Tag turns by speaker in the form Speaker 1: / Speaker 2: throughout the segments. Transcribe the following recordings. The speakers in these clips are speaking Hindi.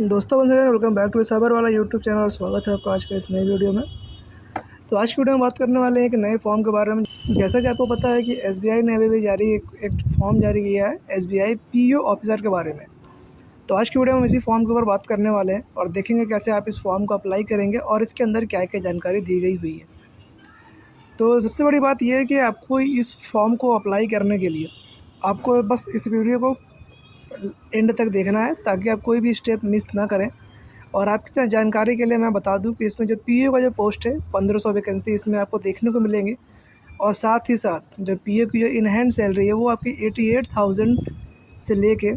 Speaker 1: दोस्तों once again welcome back to Sabar वाला यूट्यूब चैनल और स्वागत है आपका आज के इस नई वीडियो में। तो आज की वीडियो में बात करने वाले हैं एक नए फॉर्म के बारे में। जैसा कि आपको पता है कि एसबीआई ने अभी भी एक फॉर्म जारी किया है एसबीआई पीओ ऑफिसर के बारे में। तो आज की वीडियो में हम इसी फॉर्म के ऊपर बात करने वाले हैं और देखेंगे कैसे आप इस फॉर्म को अप्लाई करेंगे और इसके अंदर क्या क्या जानकारी दी गई हुई है। तो सबसे बड़ी बात यह है कि आपको इस फॉर्म को अप्लाई करने के लिए आपको बस इस वीडियो को एंड तक देखना है ताकि आप कोई भी स्टेप मिस ना करें। और आपकी जानकारी के लिए मैं बता दूं कि इसमें जो पीओ का जो पोस्ट है 1500 वैकेंसी इसमें आपको देखने को मिलेंगी। और साथ ही साथ जो पीओ की जो इन हैंड सैलरी है वो आपकी 88,000 से लेके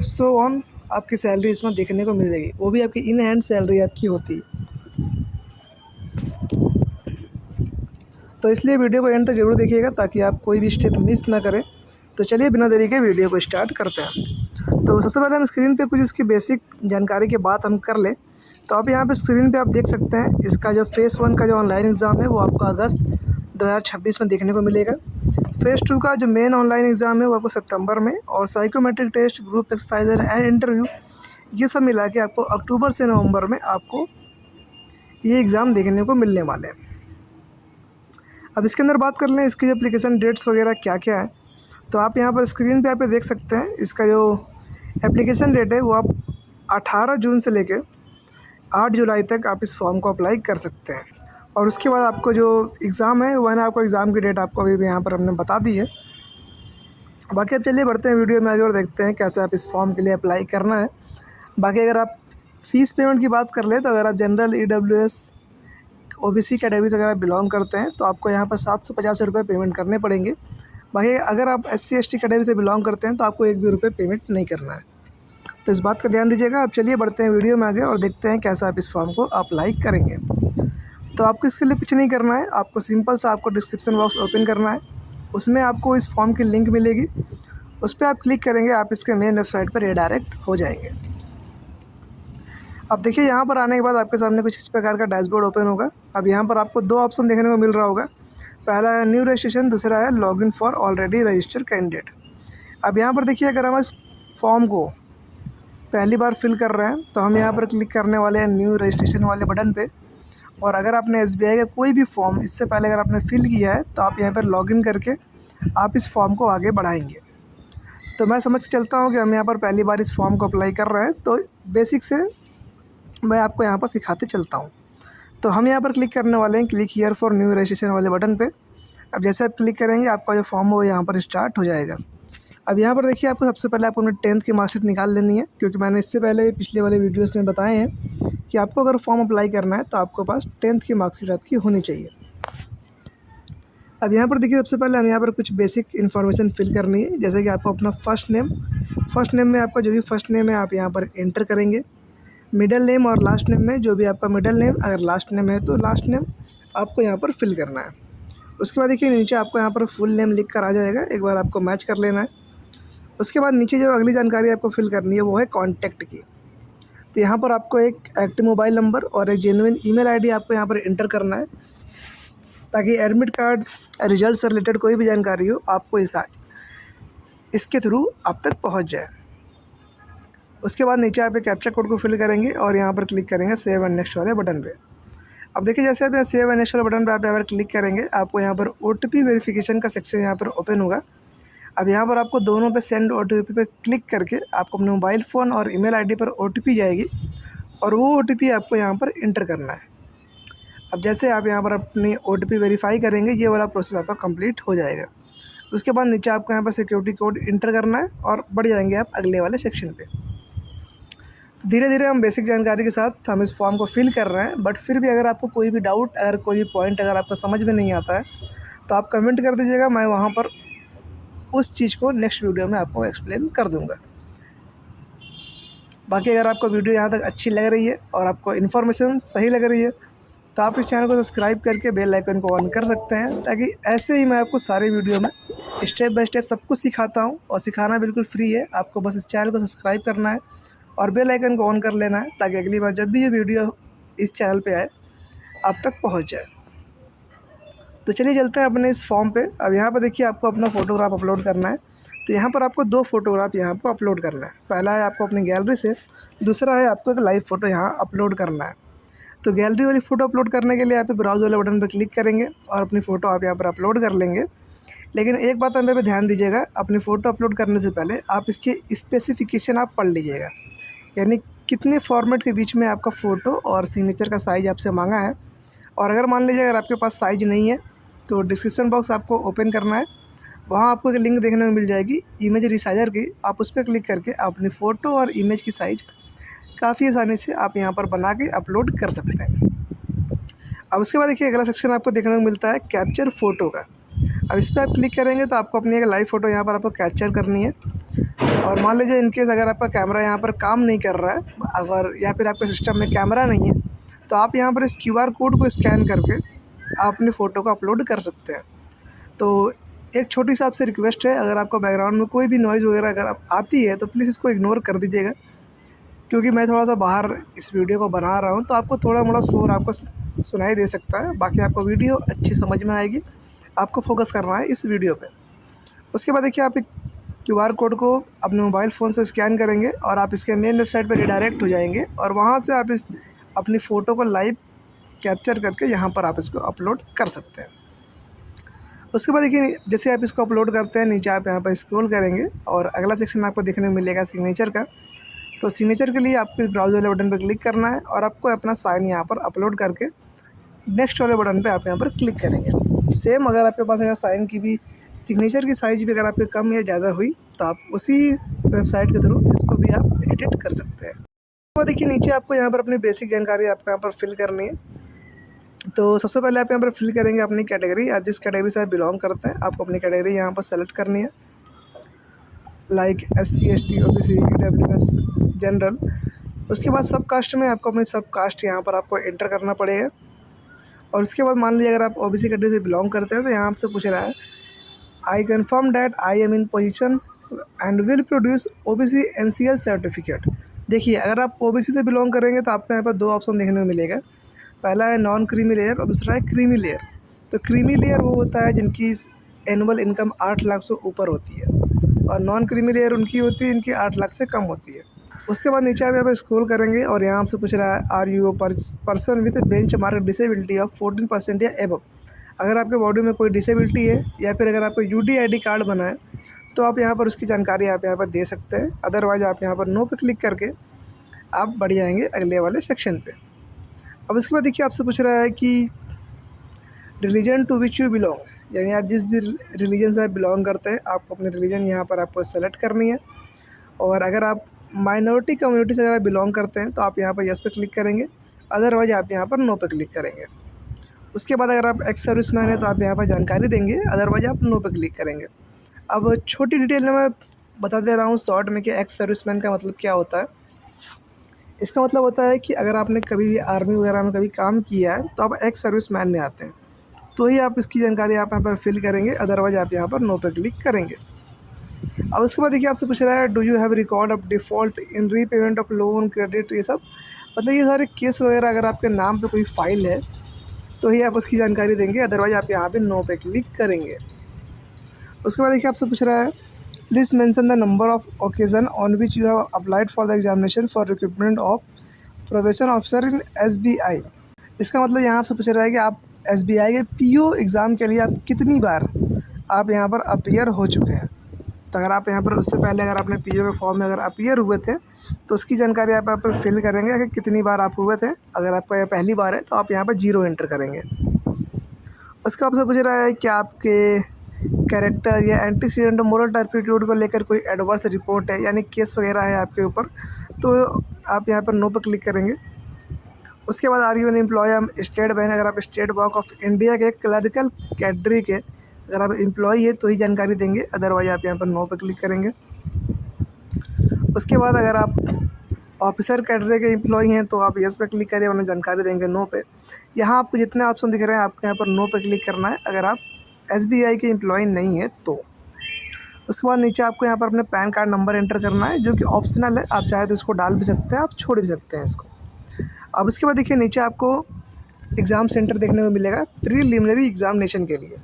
Speaker 1: सो ऑन आपकी सैलरी इसमें देखने को मिलेगी। वो भी आपकी इन हैंड सैलरी आपकी होती है। तो इसलिए वीडियो को एंड तक जरूर देखिएगा ताकि आप कोई भी स्टेप मिस ना करें। तो चलिए बिना देरी के वीडियो को स्टार्ट करते हैं। तो सबसे पहले हम स्क्रीन पे कुछ इसकी बेसिक जानकारी की बात हम कर लें। तो आप यहाँ पे स्क्रीन पे आप देख सकते हैं इसका जो फेज़ 1 का जो ऑनलाइन एग्ज़ाम है वो आपको अगस्त 2026 में देखने को मिलेगा। फेज़ 2 का जो मेन ऑनलाइन एग्ज़ाम है वो आपको सितंबर में, और psychometric test, group exercise and interview ये सब मिला के आपको अक्टूबर से नवंबर में आपको ये एग्ज़ाम देखने को मिलने वाले हैं। अब इसके अंदर बात कर लें इसकी जो एप्लीकेशन डेट्स वगैरह क्या क्या है। तो आप यहाँ पर स्क्रीन पे आप देख सकते हैं इसका जो एप्लीकेशन डेट है वो आप 18 जून से लेके 8 जुलाई तक आप इस फॉर्म को अप्लाई कर सकते हैं। और उसके बाद आपको जो एग्ज़ाम है वह ना आपको एग्ज़ाम की डेट आपको अभी भी यहाँ पर हमने बता दी है। बाकी अब चलिए बढ़ते हैं वीडियो में आगे और देखते हैं कैसे आप इस फॉर्म के लिए अप्लाई करना है। बाकी अगर आप फ़ीस पेमेंट की बात कर ले तो अगर आप जनरल EWS OBC कैटेगरी से अगर आप बिलोंग करते हैं तो आपको यहाँ पर 750 रुपये पेमेंट करने पड़ेंगे। बाकी अगर आप SC ST कैटेगरी से बिलोंग करते हैं तो आपको 1 भी रुपये पेमेंट नहीं करना है। तो इस बात का ध्यान दीजिएगा। अब चलिए बढ़ते हैं वीडियो में आगे और देखते हैं कैसे आप इस फॉर्म को अप्लाई करेंगे। तो आपको इसके लिए कुछ नहीं करना है, आपको सिंपल सा आपको डिस्क्रिप्शन बॉक्स ओपन करना है। उसमें आपको इस फॉर्म की लिंक मिलेगी, उस पर आप क्लिक करेंगे, आप इसके मेन वेबसाइट पर रिडायरेक्ट हो जाएंगे। अब देखिए यहाँ पर आने के बाद आपके सामने कुछ इस प्रकार का डैशबोर्ड ओपन होगा। अब यहाँ पर आपको 2 ऑप्शन देखने को मिल रहा होगा। पहला है न्यू रजिस्ट्रेशन, दूसरा है login for already registered candidate. अब यहाँ पर देखिए अगर हम इस फॉर्म को पहली बार फिल कर रहे हैं तो हम यहाँ पर क्लिक करने वाले हैं न्यू रजिस्ट्रेशन वाले बटन पे। और अगर आपने SBI का कोई भी फॉर्म इससे पहले अगर आपने फिल किया है तो आप यहाँ पर लॉगिन करके आप इस फॉर्म को आगे बढ़ाएंगे। तो मैं समझ के चलता हूँ कि हम यहाँ पर पहली बार इस फॉर्म को अप्लाई कर रहे हैं, तो बेसिक से मैं आपको यहाँ पर सिखाते चलता हूँ। तो हम यहाँ पर क्लिक करने वाले हैं click here for new registration वाले बटन पे। अब जैसे आप क्लिक करेंगे आपका जो फॉर्म है वो यहाँ पर स्टार्ट हो जाएगा। अब यहाँ पर देखिए आपको सबसे पहले आपको अपने 10th की मार्कशीट निकाल लेनी है, क्योंकि मैंने इससे पहले पिछले वाले वीडियोस में बताए हैं कि आपको अगर फॉर्म अप्लाई करना है तो आपके पास 10th की मार्कशीट आपकी होनी चाहिए। अब यहाँ पर देखिए सबसे पहले हम यहाँ पर कुछ बेसिक इन्फॉर्मेशन फिल करनी है, जैसे कि आपको अपना फर्स्ट नेम में आपका जो भी फर्स्ट नेम है आप यहाँ पर एंटर करेंगे। मिडिल नेम और लास्ट नेम में जो भी आपका मिडिल नेम, अगर लास्ट नेम है तो लास्ट नेम आपको यहाँ पर फिल करना है। उसके बाद देखिए नीचे आपको यहाँ पर फुल नेम लिख कर आ जाएगा, एक बार आपको मैच कर लेना है। उसके बाद नीचे जो अगली जानकारी आपको फिल करनी है वो है कॉन्टैक्ट की। तो यहाँ पर आपको एक एक्टिव मोबाइल नंबर और एक जेन्युइन ईमेल आईडी आपको यहाँ पर एंटर करना है, ताकि एडमिट कार्ड रिजल्ट से रिलेटेड कोई भी जानकारी हो आपको इसके थ्रू आप तक पहुँच जाए। उसके बाद नीचे आप एक कैप्चा कोड को फिल करेंगे और यहाँ पर क्लिक करेंगे सेव एंड नेक्स्ट वाले बटन पे। अब देखिए जैसे आप यहाँ सेव एंड नेक्स्ट वाले बटन पे आप यहाँ पर क्लिक करेंगे, आपको यहाँ पर OTP वेरिफिकेशन का सेक्शन यहाँ पर ओपन होगा। अब यहाँ पर आपको दोनों पे सेंड OTP पे क्लिक करके आपको अपने मोबाइल फ़ोन और ईमेल आईडी पर OTP जाएगी और वो OTP आपको यहाँ पर इंटर करना है। अब जैसे आप यहाँ पर अपनी OTP वेरीफाई करेंगे ये वाला प्रोसेस आपका कंप्लीट हो जाएगा। उसके बाद नीचे आपको यहाँ पर सिक्योरिटी कोड इंटर करना है और बढ़ जाएंगे आप अगले वाले सेक्शन पे। तो धीरे धीरे हम बेसिक जानकारी के साथ हम इस फॉर्म को फिल कर रहे हैं, बट फिर भी अगर आपको कोई भी डाउट, अगर कोई भी पॉइंट अगर आपको समझ में नहीं आता है तो आप कमेंट कर दीजिएगा, मैं वहाँ पर उस चीज़ को नेक्स्ट वीडियो में आपको एक्सप्लेन कर दूँगा। बाकी अगर आपको वीडियो यहाँ तक अच्छी लग रही है और आपको इन्फॉर्मेशन सही लग रही है तो आप इस चैनल को सब्सक्राइब करके बेल आइकन को ऑन कर सकते हैं, ताकि ऐसे ही मैं आपको सारे वीडियो में स्टेप बाय स्टेप सब कुछ सिखाता हूँ और सिखाना बिल्कुल फ्री है। आपको बस इस चैनल को सब्सक्राइब करना है और बेल आइकन को ऑन कर लेना है, ताकि अगली बार जब भी ये वीडियो इस चैनल पे आए आप तक पहुंच जाए। तो चलिए चलते हैं अपने इस फॉर्म पे। अब यहाँ पर देखिए आपको अपना फ़ोटोग्राफ अपलोड करना है। तो यहाँ पर आपको 2 फ़ोटोग्राफ यहाँ पर अपलोड करना है। पहला है आपको अपनी गैलरी से, दूसरा है आपको एक लाइव फ़ोटो यहाँ अपलोड करना है। तो गैलरी वाली फ़ोटो अपलोड करने के लिए आप ब्राउज़ वाले बटन पर क्लिक करेंगे और अपनी फ़ोटो आप यहाँ पर अपलोड कर लेंगे। लेकिन एक बात हमें पे ध्यान दीजिएगा, अपनी फ़ोटो अपलोड करने से पहले आप इसके स्पेसिफ़िकेशन आप पढ़ लीजिएगा, यानी कितने फॉर्मेट के बीच में आपका फ़ोटो और सिग्नेचर का साइज़ आपसे मांगा है। और अगर मान लीजिए अगर आपके पास साइज़ नहीं है तो डिस्क्रिप्शन बॉक्स आपको ओपन करना है, वहाँ आपको एक लिंक देखने को मिल जाएगी इमेज रिसाइज़र की। आप उस पर क्लिक करके अपनी फ़ोटो और इमेज की साइज़ काफ़ी आसानी से आप यहाँ पर बना के अपलोड कर सकते हैं। अब उसके बाद देखिए अगला सेक्शन आपको देखने को मिलता है कैप्चर फ़ोटो का। अब इस पर आप क्लिक करेंगे तो आपको अपनी एक लाइव फ़ोटो यहाँ पर आपको कैप्चर करनी है। और मान लीजिए इनकेस अगर आपका कैमरा यहाँ पर काम नहीं कर रहा है, अगर या फिर आपके सिस्टम में कैमरा नहीं है, तो आप यहाँ पर इस QR कोड को स्कैन करके आप अपनी फ़ोटो को अपलोड कर सकते हैं। तो एक छोटी सी आपसे रिक्वेस्ट है, अगर आपको बैकग्राउंड में कोई भी नॉइज़ वगैरह अगर आप आती है तो प्लीज़ इसको इग्नोर कर दीजिएगा, क्योंकि मैं थोड़ा सा बाहर इस वीडियो को बना रहा हूँ, तो आपको थोड़ा मोड़ा शोर आपको सुनाई दे सकता है। बाकी आपको वीडियो अच्छी समझ में आएगी, आपको फोकस करना है इस वीडियो पे। उसके बाद देखिए आप एक QR कोड को अपने मोबाइल फ़ोन से स्कैन करेंगे और आप इसके मेन वेबसाइट पर रिडायरेक्ट हो जाएंगे और वहाँ से आप इस अपनी फ़ोटो को लाइव कैप्चर करके यहाँ पर आप इसको अपलोड कर सकते हैं। उसके बाद देखिए जैसे आप इसको अपलोड करते हैं, नीचे आप यहाँ पर स्क्रॉल करेंगे और अगला सेक्शन आपको देखने को मिलेगा सिग्नेचर का। तो सिग्नेचर के लिए आपको इस ब्राउज़र वाले बटन पर क्लिक करना है और आपको अपना साइन यहाँ पर अपलोड करके नेक्स्ट वाले बटन पे आप यहाँ पर क्लिक करेंगे। सेम अगर आपके पास अगर साइन की भी सिग्नेचर की साइज़ भी अगर आपके कम या ज़्यादा हुई तो आप उसी वेबसाइट के थ्रू इसको भी आप एडिट कर सकते हैं। तो देखिए नीचे आपको यहाँ पर अपनी बेसिक जानकारी आपको यहाँ पर फिल करनी है। तो सबसे पहले आप यहाँ पर फिल करेंगे अपनी कैटेगरी, आप जिस कैटेगरी से आप बिलोंग करते हैं आपको अपनी कैटेगरी यहाँ पर सेलेक्ट करनी है, like SC ST OBC EWS general. उसके बाद सब कास्ट में आपको अपनी सब कास्ट यहाँ पर आपको एंटर करना पड़ेगा। और उसके बाद मान लीजिए अगर आप OBC कैटेगरी से बिलोंग करते हैं तो यहाँ आपसे पूछ रहा है I confirm that I am in position and will produce OBC NCL certificate. देखिए अगर आप OBC से बिलोंग करेंगे तो आपको यहाँ पर 2 ऑप्शन देखने को मिलेगा, पहला है नॉन क्रीमी लेयर और दूसरा है क्रीमी लेयर। तो क्रीमी लेयर वो होता है जिनकी एनुअल इनकम 8 लाख से ऊपर होती है और नॉन क्रीमी लेयर उनकी होती है इनकी 8 लाख से कम होती है। उसके बाद नीचे आप यहाँ पर स्क्रॉल करेंगे और यहाँ आपसे पूछ रहा है are you person with benchmark disability of 14% या एबव। अगर आपके बॉडी में कोई डिसेबिलिटी है या फिर अगर आपको UDID कार्ड बना है तो आप यहाँ पर उसकी जानकारी आप यहाँ पर दे सकते हैं। अदरवाइज़ आप यहाँ पर नो पे क्लिक करके आप बढ़ जाएंगे अगले वाले सेक्शन पे। अब उसके बाद देखिए आपसे पूछ रहा है कि religion to which you belong, यानी आप जिस भी रिलीजन से आप बिलोंग करते हैं आपको अपनी रिलीजन यहाँ पर आपको सेलेक्ट करनी है। और अगर आप माइनॉरिटी कम्युनिटी से अगर आप बिलोंग करते हैं तो आप यहाँ पर यस पे क्लिक करेंगे, अदरवाइज आप यहाँ पर नो पे क्लिक करेंगे। उसके बाद अगर आप एक्स सर्विसमैन है तो आप यहाँ पर जानकारी देंगे, अदरवाइज आप नो पे क्लिक करेंगे। अब छोटी डिटेल में मैं बता दे रहा हूँ शॉर्ट में कि एक्स सर्विसमैन का मतलब क्या होता है। इसका मतलब होता है कि अगर आपने कभी भी आर्मी वगैरह में कभी काम किया है तो आप एक्स सर्विसमैन में आते हैं, तो ही आप इसकी जानकारी आप यहाँ पर फिल करेंगे, अदरवाइज आप यहाँ पर नो पे क्लिक करेंगे। अब उसके बाद देखिए आपसे पूछ रहा है do you have record of default in repayment of loan credit, ये सब मतलब ये सारे केस वगैरह अगर आपके नाम पे कोई फ़ाइल है तो ही आप उसकी जानकारी देंगे, अदरवाइज आप यहाँ पे नो पे क्लिक करेंगे। उसके बाद देखिए आपसे पूछ रहा है please mention the number of occasion on which you have applied for the examination for recruitment of probation officer in SBI। इसका मतलब यहाँ आपसे पूछ रहा है कि आप SBI के PO एग्ज़ाम के लिए आप कितनी बार आप यहाँ पर अपीयर हो चुके हैं। तो अगर आप यहाँ पर उससे पहले अगर आपने PO के फॉर्म में अगर अपीयर हुए थे तो उसकी जानकारी आप यहाँ पर फिल करेंगे कि कितनी बार आप हुए थे। अगर आपका यह पहली बार है तो आप यहाँ पर 0 एंटर करेंगे। उसके आपसे पूछ रहा है कि आपके कैरेक्टर या एंटीसीडेंट मोरल टर्पिट्यूड को लेकर कोई एडवर्स रिपोर्ट है, यानी केस वगैरह है आपके ऊपर, तो आप यहाँ पर नो पर क्लिक करेंगे। उसके बाद are you an employee state bank, अगर आप स्टेट बैंक ऑफ इंडिया के क्लरिकल कैडरी के अगर आप एम्प्लॉय है तो ही जानकारी देंगे, अदरवाइज आप यहाँ पर नो पे क्लिक करेंगे। उसके बाद अगर आप ऑफिसर कैडरे के एम्प्लॉय हैं तो आप यस पे क्लिक करिए, वरना जानकारी देंगे नो पे। यहाँ आपको जितने ऑप्शन दिख रहे हैं आपको यहाँ पर नो पे क्लिक करना है अगर आप SBI के एम्प्लॉय नहीं है तो। उसके बाद नीचे आपको यहाँ पर अपने पैन कार्ड नंबर एंटर करना है, जो कि ऑप्शनल है, आप चाहे तो इसको डाल भी सकते हैं, आप छोड़ भी सकते हैं इसको। अब उसके बाद देखिए नीचे आपको एग्ज़ाम सेंटर देखने को मिलेगा प्रीलिमिनरी एग्जामिनेशन के लिए।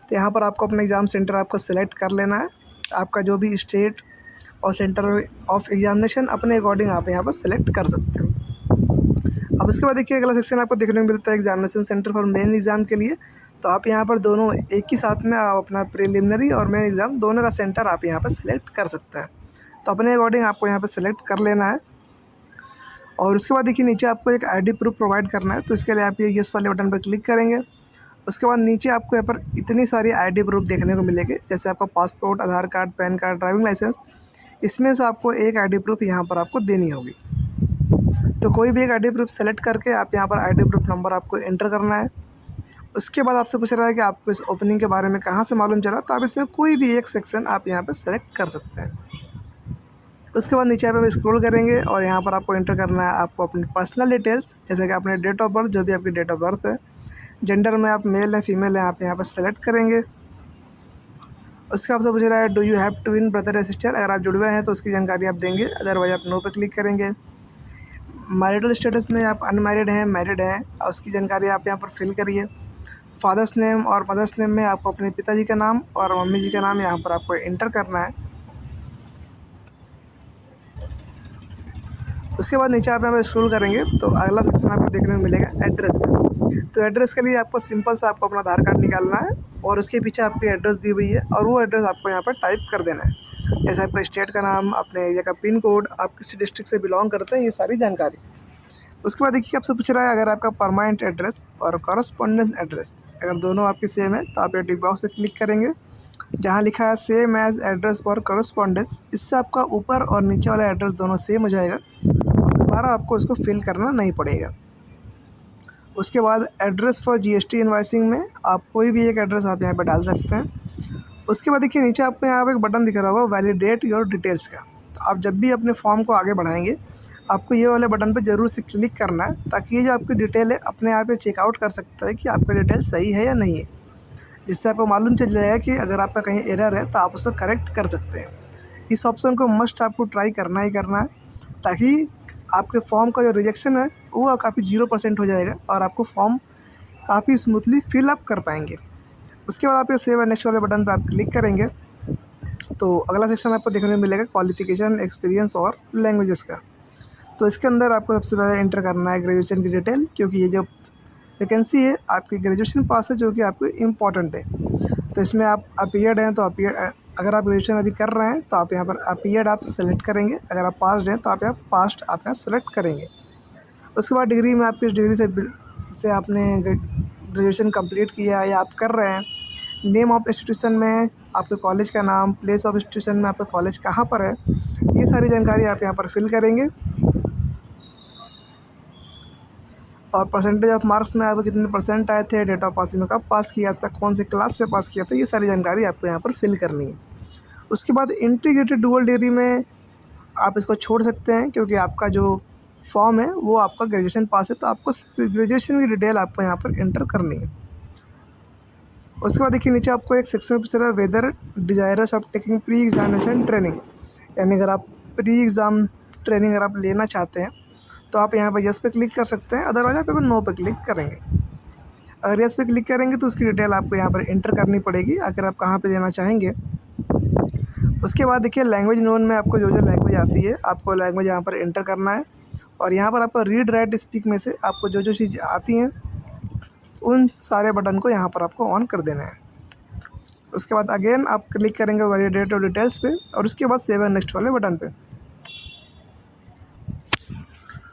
Speaker 1: तो यहाँ पर आपको अपना एग्ज़ाम सेंटर आपको सेलेक्ट कर लेना है आपका जो भी स्टेट और सेंटर ऑफ एग्जामिनेशन अपने अकॉर्डिंग आप यहाँ पर सेलेक्ट कर सकते हो। अब उसके बाद देखिए अगला सेक्शन आपको देखने को मिलता है examination centre for main exam के लिए। तो आप यहाँ पर दोनों एक ही साथ में आप अपना प्रिलिमिनरी और मेन एग्ज़ाम दोनों का सेंटर आप यहाँ पर सेलेक्ट कर सकते हैं। तो अपने अकॉर्डिंग आपको यहाँ पर सेलेक्ट कर लेना है। और उसके बाद देखिए नीचे आपको एक आईडी प्रूफ प्रोवाइड करना है। तो इसके लिए आप ये येस वाले बटन पर क्लिक करेंगे। उसके बाद नीचे आपको यहाँ पर इतनी सारी आईडी प्रूफ देखने को मिलेंगे, जैसे आपका passport, Aadhaar card, PAN card, driving licence. इसमें से आपको एक आईडी प्रूफ यहाँ पर आपको देनी होगी। तो कोई भी एक आईडी प्रूफ सेलेक्ट करके आप यहाँ पर आईडी प्रूफ नंबर आपको एंटर करना है। उसके बाद आपसे पूछ रहा है कि आपको इस ओपनिंग के बारे में कहाँ से मालूम चला, तो आप इसमें कोई भी एक सेक्शन आप यहाँ पर सेलेक्ट कर सकते हैं। उसके बाद नीचे आप स्क्रॉल करेंगे और यहाँ पर आपको एंटर करना है आपको अपनी पर्सनल डिटेल्स, जैसे कि अपने डेट ऑफ बर्थ, जो भी आपकी डेट ऑफ बर्थ है, जेंडर में आप मेल है फीमेल है, आप यहाँ पर सेलेक्ट करेंगे। उसके आपसे पूछ रहा है do you have twin brother या सिस्टर, अगर आप जुड़े हुए हैं तो उसकी जानकारी आप देंगे, अदरवाइज आप नो पे क्लिक करेंगे। मैरिटल स्टेटस में आप अनमैरिड हैं, मैरिड हैं, और उसकी जानकारी आप यहाँ पर फिल करिए। फादर्स नेम और मदर्स नेम में आपको अपने पिताजी का नाम और मम्मी जी का नाम यहाँ पर आपको एंटर करना है। उसके बाद नीचे आप यहाँ पर स्क्रॉल करेंगे तो अगला सेक्शन आपको देखने को मिलेगा एड्रेस का। तो एड्रेस के लिए आपको सिंपल सा आपको अपना आधार कार्ड निकालना है और उसके पीछे आपकी एड्रेस दी हुई है और वो एड्रेस आपको यहाँ पर टाइप कर देना है, जैसे आपका स्टेट का नाम, अपने एरिया का पिन कोड, आप किस डिस्ट्रिक्ट से बिलोंग करते हैं, ये सारी जानकारी। उसके बाद देखिए आपसे पूछ रहा है अगर आपका परमानेंट एड्रेस और कॉरस्पॉन्डेंस एड्रेस अगर दोनों आपके सेम है तो आप ये टिक बॉक्स पे क्लिक करेंगे जहाँ लिखा है same as address for correspondence. इससे आपका ऊपर और नीचे वाला एड्रेस दोनों सेम हो जाएगा और दोबारा आपको इसको फिल करना नहीं पड़ेगा। उसके बाद एड्रेस फॉर जीएसटी इनवॉइसिंग में आप कोई भी एक एड्रेस आप यहाँ पर डाल सकते हैं। उसके बाद देखिए नीचे आपको यहाँ पर एक बटन दिख रहा होगा वैलिडेट योर डिटेल्स का। तो आप जब भी अपने फॉर्म को आगे बढ़ाएंगे आपको ये वाले बटन पे ज़रूर से क्लिक करना है, ताकि ये जो आपकी डिटेल है अपने आप ही चेकआउट कर सकता है कि आपका डिटेल सही है या नहीं है, जिससे आपको मालूम चल जाएगा कि अगर आपका कहीं एरर है तो आप उसको करेक्ट कर सकते हैं। इस ऑप्शन को मस्ट आपको ट्राई करना ही करना है, ताकि आपके फॉर्म का जो रिजेक्शन है वो काफ़ी 0% हो जाएगा और आपको फॉर्म काफ़ी स्मूथली फिलअप कर पाएंगे। उसके बाद आप ये सेव एंड नेक्स्ट वाले बटन पर आप क्लिक करेंगे तो अगला सेक्शन आपको देखने को मिलेगा क्वालिफिकेशन, एक्सपीरियंस और लैंग्वेजेस का। तो इसके अंदर आपको सबसे पहले एंटर करना है ग्रेजुएशन की डिटेल, क्योंकि ये जो वैकेंसी है आपकी ग्रेजुएशन पास है जो कि आपको इम्पॉर्टेंट है। तो इसमें आप अपीयर्ड हैं तो अपीयर्ड, अगर आप ग्रेजुएशन अभी कर रहे हैं तो आप यहाँ पर अपीयर्ड आप सेलेक्ट करेंगे, अगर आप पास्ड हैं तो आप यहाँ पास्ट आप यहाँ सेलेक्ट करेंगे। उसके बाद डिग्री में आप किस डिग्री से आपने ग्रेजुएशन कंप्लीट किया है या आप कर रहे हैं। नेम ऑफ इंस्टीट्यूशन में आपके कॉलेज का नाम, प्लेस ऑफ इंस्टीट्यूशन में आपका कॉलेज कहाँ पर है, ये सारी जानकारी आप यहाँ पर फिल करेंगे। और परसेंटेज ऑफ मार्क्स में आपको कितने परसेंट आए थे, डेट ऑफ पासिंग में कब पास किया था, कौन से क्लास से पास किया था, ये सारी जानकारी आपको यहाँ पर फिल करनी है। उसके बाद इंटीग्रेटेड डुअल डिग्री में आप इसको छोड़ सकते हैं, क्योंकि आपका जो फॉर्म है वो आपका ग्रेजुएशन पास है, तो आपको ग्रेजुएशन की डिटेल आपको यहाँ पर एंटर करनी है। उसके बाद देखिए नीचे आपको एक सेक्शन पूछ रहा है whether desirous of taking pre examination training, यानी अगर आप प्री एग्ज़ाम ट्रेनिंग अगर आप लेना चाहते हैं तो आप यहाँ पर यस पे क्लिक कर सकते हैं, अदरवाइज आप यहाँ पर नो पे क्लिक करेंगे। अगर यस पे क्लिक करेंगे तो उसकी डिटेल आपको यहाँ पर एंटर करनी पड़ेगी, अगर आप कहाँ पे देना चाहेंगे। उसके बाद देखिए लैंग्वेज नोन में आपको जो जो लैंग्वेज आती है आपको लैंग्वेज यहाँ पर एंटर करना है, और यहाँ पर आपको रीड राइट स्पीक में से आपको जो जो चीज़ आती हैं उन सारे बटन को यहाँ पर आपको ऑन कर देना है। उसके बाद अगेन आप क्लिक करेंगे वैलिडेट और डिटेल्स पे, और उसके बाद सेव एंड नेक्स्ट वाले बटन पे।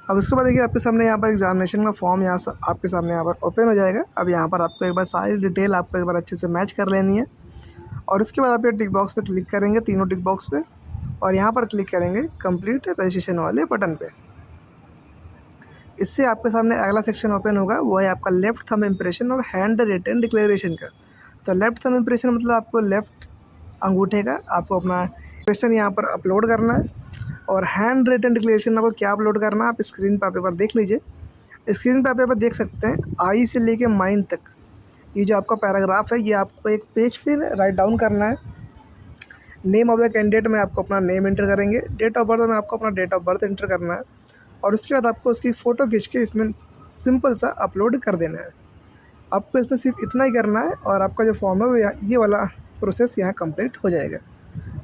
Speaker 1: अब उसके बाद देखिए आपके सामने यहाँ पर एग्जामिनेशन का फॉर्म यहाँ आपके सामने यहाँ पर ओपन हो जाएगा। अब यहाँ पर आपको एक बार सारी डिटेल आपको एक बार अच्छे से मैच कर लेनी है, और उसके बाद आप ये टिक बॉक्स पे क्लिक करेंगे, तीनों टिक बॉक्स पे, और यहाँ पर क्लिक करेंगे कंप्लीट रजिस्ट्रेशन वाले बटन पे। इससे आपके सामने अगला सेक्शन ओपन होगा, वो है आपका लेफ्ट थंब इम्प्रेशन और हैंड रिटन डिक्लेरेशन का। तो लेफ्ट थंब इम्प्रेशन मतलब आपको लेफ्ट अंगूठे का आपको अपना क्वेश्चन यहाँ पर अपलोड करना है, और हैंड रिटन डिक्लेरेशन आपको क्या अपलोड करना है आप स्क्रीन पर आप एक बार देख लीजिए। स्क्रीन पर आप एक बार देख सकते हैं आई से लेके माइन तक ये जो आपका पैराग्राफ है ये आपको एक पेज पे राइट डाउन करना है। नेम ऑफ द कैंडिडेट में आपको अपना नेम एंटर करेंगे, डेट ऑफ बर्थ में आपको अपना डेट ऑफ बर्थ एंटर करना है, और उसके बाद आपको उसकी फ़ोटो खींच के इसमें सिंपल सा अपलोड कर देना है। आपको इसमें सिर्फ इतना ही करना है और आपका जो फॉर्म है वो ये वाला प्रोसेस यहाँ कंप्लीट हो जाएगा।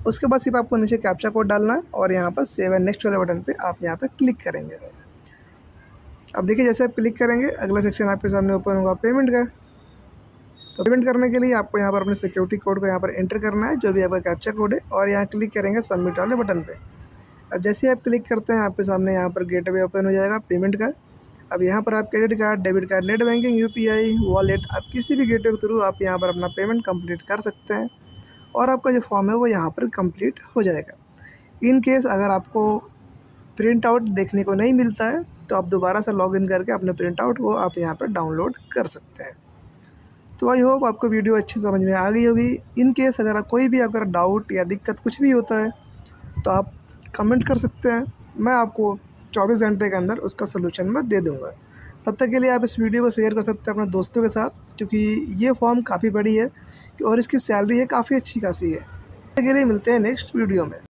Speaker 1: उसके बाद सिर्फ आपको नीचे कैप्चा कोड डालना है और यहाँ पर सेव एंड नेक्स्ट वाले बटन पे आप यहाँ पर क्लिक करेंगे। अब देखिए जैसे आप क्लिक करेंगे अगला सेक्शन आपके सामने ओपन होगा पेमेंट का। तो पेमेंट करने के लिए आपको यहाँ पर अपने सिक्योरिटी कोड को यहाँ पर एंटर करना है, जो भी आपका कैप्चा कोड है, और यहाँ क्लिक करेंगे सबमिट वाले बटन पे। अब जैसे आप क्लिक करते हैं आपके सामने यहाँ पर गेटवे ओपन हो जाएगा पेमेंट का। अब यहाँ पर आप credit card, debit card, net banking, UPI, wallet, आप किसी भी गेटवे के थ्रू आप यहाँ पर अपना पेमेंट कंप्लीट कर सकते हैं और आपका जो फॉर्म है वो यहाँ पर कंप्लीट हो जाएगा। इन केस अगर आपको प्रिंट आउट देखने को नहीं मिलता है तो आप दोबारा से लॉगिन करके अपने प्रिंट आउट को आप यहाँ पर डाउनलोड कर सकते हैं। तो आई होप आपको वीडियो अच्छी समझ में आ गई होगी। इन केस अगर कोई भी अगर डाउट या दिक्कत कुछ भी होता है तो आप कमेंट कर सकते हैं, मैं आपको 24 घंटे के अंदर उसका सलूशन मैं दे दूँगा। तब तक के लिए आप इस वीडियो को शेयर कर सकते हैं अपने दोस्तों के साथ, क्योंकि ये फॉर्म काफ़ी बड़ी है और इसकी सैलरी है काफ़ी अच्छी खासी है। तब तक के लिए मिलते हैं नेक्स्ट वीडियो में।